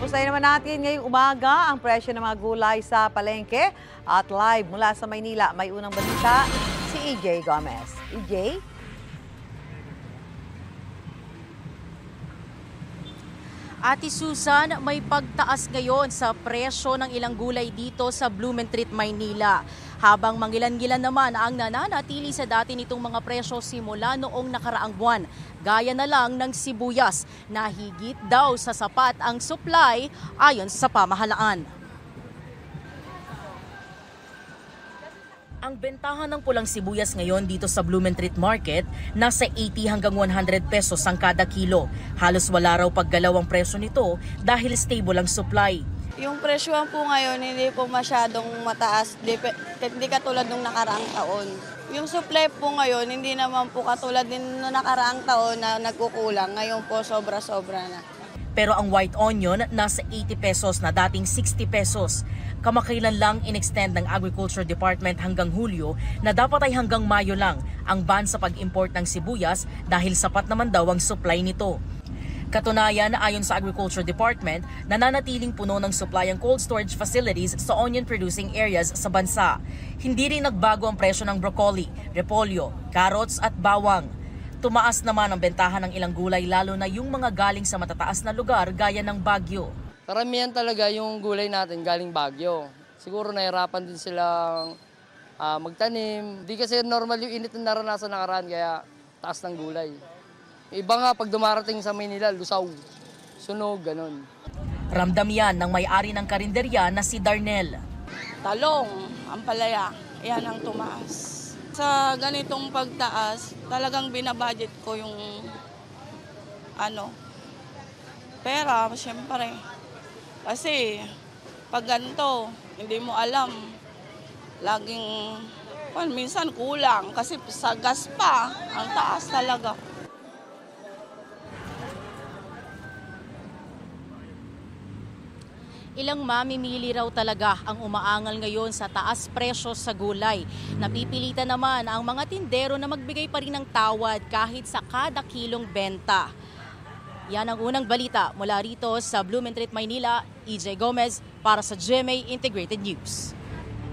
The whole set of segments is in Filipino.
Pustahin naman natin ngayong umaga ang presyo ng mga gulay sa palengke at live mula sa Maynila. May unang balita si EJ Gomez. EJ? Ate Susan, may pagtaas ngayon sa presyo ng ilang gulay dito sa Blumentritt, Maynila. Habang mangilan-ngilan naman ang nananatili sa dati nitong mga presyo simula noong nakaraang buwan. Gaya na lang ng sibuyas na higit daw sa sapat ang supply ayon sa pamahalaan. Ang bentahan ng pulang sibuyas ngayon dito sa Blumentritt Market, nasa 80 hanggang 100 pesos ang kada kilo. Halos wala raw paggalaw ang presyo nito dahil stable ang supply. Yung presyohan po ngayon hindi po masyadong mataas, hindi katulad nung nakaraang taon. Yung supply po ngayon hindi naman po katulad din nung nakaraang taon na nagkukulang. Ngayon po sobra-sobra na. Pero ang white onion nasa 80 pesos na dating 60 pesos. Kamakailan lang in-extend ng Agriculture Department hanggang Hulyo na dapat ay hanggang Mayo lang ang ban sa pag-import ng sibuyas dahil sapat naman daw ang supply nito. Katunayan, ayon sa Agriculture Department, nananatiling puno ng supply ang cold storage facilities sa onion-producing areas sa bansa. Hindi rin nagbago ang presyo ng broccoli, repolyo, carrots at bawang. Tumaas naman ang bentahan ng ilang gulay lalo na yung mga galing sa matataas na lugar gaya ng Baguio. Karamihan talaga yung gulay natin galing Baguio. Siguro nahirapan din silang magtanim. Di kasi normal yung init na naranasan nakaraan kaya taas ng gulay. Iba nga pag dumarating sa Maynila, lusaw, sunog, ganun. Ramdam yan ng may-ari ng karinderya na si Darnel. Talong, ampalaya, yan ang tumaas. Sa ganitong pagtaas, talagang binabudget ko yung pera, siyempre. Kasi pag ganito, hindi mo alam, laging, minsan kulang kasi sa gas pa, ang taas talaga. Ilang mamimili raw talaga ang umaangal ngayon sa taas presyo sa gulay. Napipilitan naman ang mga tindero na magbigay pa rin ng tawad kahit sa kada kilong benta. Yan ang unang balita mula rito sa Blumentritt, Maynila. EJ Gomez para sa GMA Integrated News.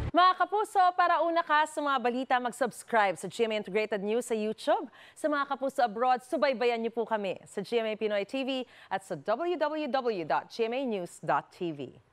Mga kapuso, para una ka sa mga balita, mag-subscribe sa GMA Integrated News sa YouTube. Sa mga kapuso abroad, subaybayan niyo po kami sa GMA Pinoy TV at sa www.gmanews.tv.